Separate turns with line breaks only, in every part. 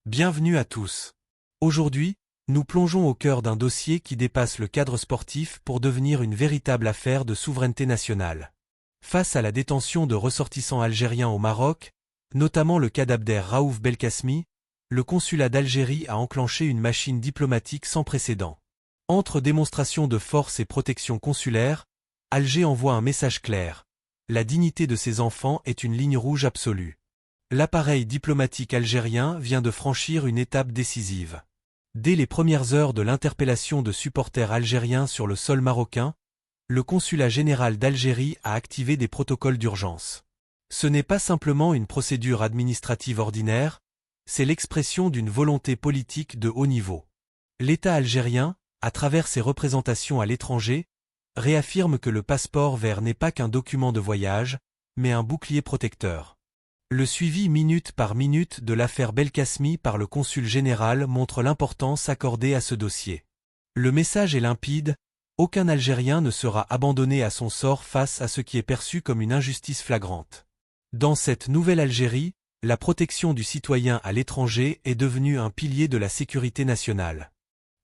Bienvenue à tous. Aujourd'hui, nous plongeons au cœur d'un dossier qui dépasse le cadre sportif pour devenir une véritable affaire de souveraineté nationale. Face à la détention de ressortissants algériens au Maroc, notamment le cas d'Abder Raouf Belkacmi, le consulat d'Algérie a enclenché une machine diplomatique sans précédent. Entre démonstration de force et protection consulaire, Alger envoie un message clair. La dignité de ses enfants est une ligne rouge absolue. L'appareil diplomatique algérien vient de franchir une étape décisive. Dès les premières heures de l'interpellation de supporters algériens sur le sol marocain, le consulat général d'Algérie a activé des protocoles d'urgence. Ce n'est pas simplement une procédure administrative ordinaire, c'est l'expression d'une volonté politique de haut niveau. L'État algérien, à travers ses représentations à l'étranger, réaffirme que le passeport vert n'est pas qu'un document de voyage, mais un bouclier protecteur. Le suivi minute par minute de l'affaire Belkacmi par le consul général montre l'importance accordée à ce dossier. Le message est limpide, aucun Algérien ne sera abandonné à son sort face à ce qui est perçu comme une injustice flagrante. Dans cette nouvelle Algérie, la protection du citoyen à l'étranger est devenue un pilier de la sécurité nationale.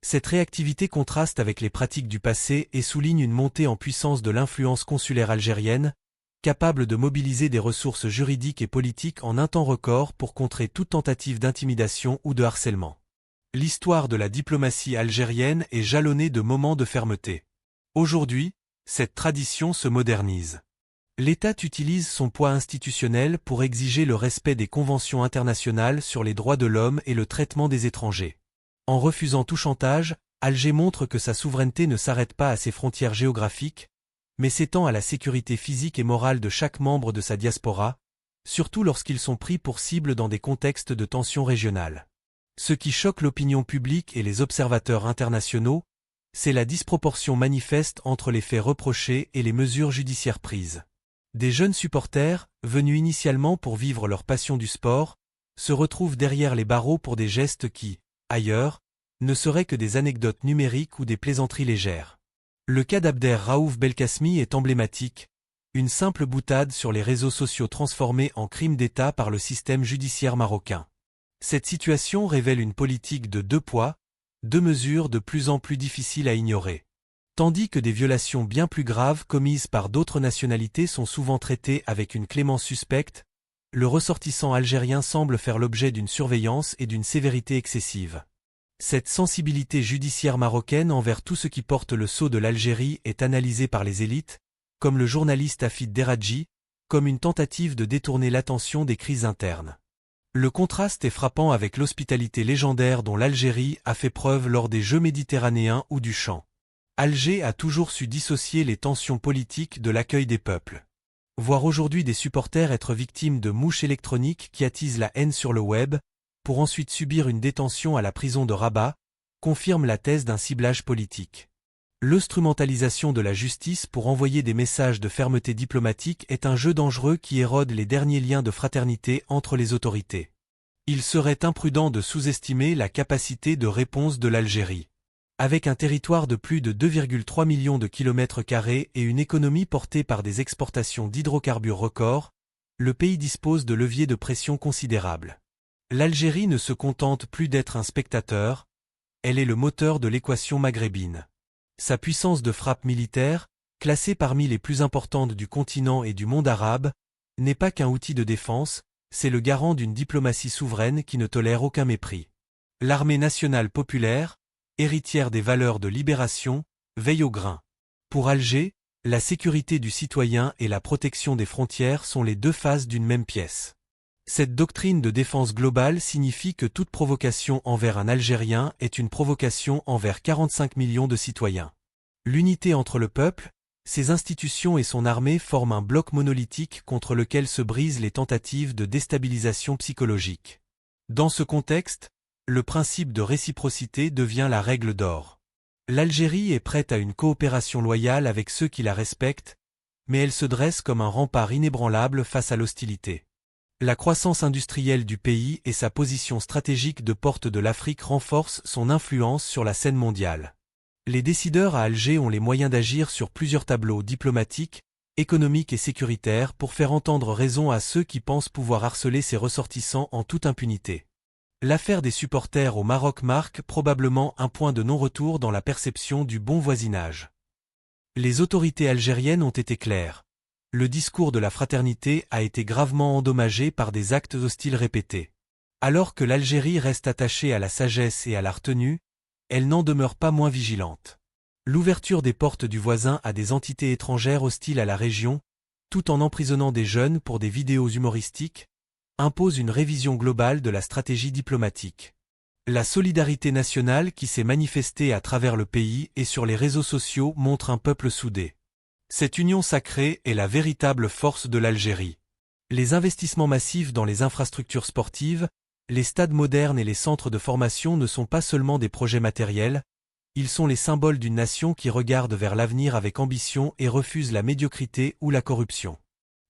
Cette réactivité contraste avec les pratiques du passé et souligne une montée en puissance de l'influence consulaire algérienne, capable de mobiliser des ressources juridiques et politiques en un temps record pour contrer toute tentative d'intimidation ou de harcèlement. L'histoire de la diplomatie algérienne est jalonnée de moments de fermeté. Aujourd'hui, cette tradition se modernise. L'État utilise son poids institutionnel pour exiger le respect des conventions internationales sur les droits de l'homme et le traitement des étrangers. En refusant tout chantage, Alger montre que sa souveraineté ne s'arrête pas à ses frontières géographiques, mais s'étend à la sécurité physique et morale de chaque membre de sa diaspora, surtout lorsqu'ils sont pris pour cible dans des contextes de tension régionale. Ce qui choque l'opinion publique et les observateurs internationaux, c'est la disproportion manifeste entre les faits reprochés et les mesures judiciaires prises. Des jeunes supporters, venus initialement pour vivre leur passion du sport, se retrouvent derrière les barreaux pour des gestes qui, ailleurs, ne seraient que des anecdotes numériques ou des plaisanteries légères. Le cas d'Abder Raouf Belkacmi est emblématique, une simple boutade sur les réseaux sociaux transformée en crime d'État par le système judiciaire marocain. Cette situation révèle une politique de deux poids, deux mesures de plus en plus difficiles à ignorer. Tandis que des violations bien plus graves commises par d'autres nationalités sont souvent traitées avec une clémence suspecte, le ressortissant algérien semble faire l'objet d'une surveillance et d'une sévérité excessive. Cette sensibilité judiciaire marocaine envers tout ce qui porte le sceau de l'Algérie est analysée par les élites, comme le journaliste Hafid Deradji, comme une tentative de détourner l'attention des crises internes. Le contraste est frappant avec l'hospitalité légendaire dont l'Algérie a fait preuve lors des Jeux méditerranéens ou du chant. Alger a toujours su dissocier les tensions politiques de l'accueil des peuples. Voir aujourd'hui des supporters être victimes de mouches électroniques qui attisent la haine sur le web, pour ensuite subir une détention à la prison de Rabat, confirme la thèse d'un ciblage politique. L'instrumentalisation de la justice pour envoyer des messages de fermeté diplomatique est un jeu dangereux qui érode les derniers liens de fraternité entre les autorités. Il serait imprudent de sous-estimer la capacité de réponse de l'Algérie. Avec un territoire de plus de 2,3 millions de kilomètres carrés et une économie portée par des exportations d'hydrocarbures records, le pays dispose de leviers de pression considérables. L'Algérie ne se contente plus d'être un spectateur, elle est le moteur de l'équation maghrébine. Sa puissance de frappe militaire, classée parmi les plus importantes du continent et du monde arabe, n'est pas qu'un outil de défense, c'est le garant d'une diplomatie souveraine qui ne tolère aucun mépris. L'armée nationale populaire, héritière des valeurs de libération, veille au grain. Pour Alger, la sécurité du citoyen et la protection des frontières sont les deux faces d'une même pièce. Cette doctrine de défense globale signifie que toute provocation envers un Algérien est une provocation envers 45 millions de citoyens. L'unité entre le peuple, ses institutions et son armée forment un bloc monolithique contre lequel se brisent les tentatives de déstabilisation psychologique. Dans ce contexte, le principe de réciprocité devient la règle d'or. L'Algérie est prête à une coopération loyale avec ceux qui la respectent, mais elle se dresse comme un rempart inébranlable face à l'hostilité. La croissance industrielle du pays et sa position stratégique de porte de l'Afrique renforcent son influence sur la scène mondiale. Les décideurs à Alger ont les moyens d'agir sur plusieurs tableaux diplomatiques, économiques et sécuritaires pour faire entendre raison à ceux qui pensent pouvoir harceler ses ressortissants en toute impunité. L'affaire des supporters au Maroc marque probablement un point de non-retour dans la perception du bon voisinage. Les autorités algériennes ont été claires. Le discours de la fraternité a été gravement endommagé par des actes hostiles répétés. Alors que l'Algérie reste attachée à la sagesse et à la retenue, elle n'en demeure pas moins vigilante. L'ouverture des portes du voisin à des entités étrangères hostiles à la région, tout en emprisonnant des jeunes pour des vidéos humoristiques, impose une révision globale de la stratégie diplomatique. La solidarité nationale qui s'est manifestée à travers le pays et sur les réseaux sociaux montre un peuple soudé. Cette union sacrée est la véritable force de l'Algérie. Les investissements massifs dans les infrastructures sportives, les stades modernes et les centres de formation ne sont pas seulement des projets matériels, ils sont les symboles d'une nation qui regarde vers l'avenir avec ambition et refuse la médiocrité ou la corruption.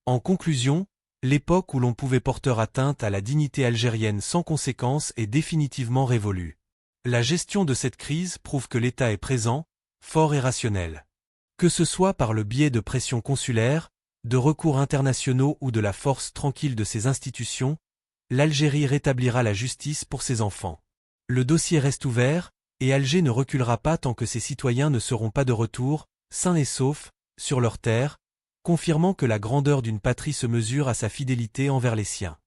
En conclusion, l'époque où l'on pouvait porter atteinte à la dignité algérienne sans conséquence est définitivement révolue. La gestion de cette crise prouve que l'État est présent, fort et rationnel. Que ce soit par le biais de pressions consulaires, de recours internationaux ou de la force tranquille de ses institutions, l'Algérie rétablira la justice pour ses enfants. Le dossier reste ouvert, et Alger ne reculera pas tant que ses citoyens ne seront pas de retour, sains et saufs, sur leur terre, confirmant que la grandeur d'une patrie se mesure à sa fidélité envers les siens.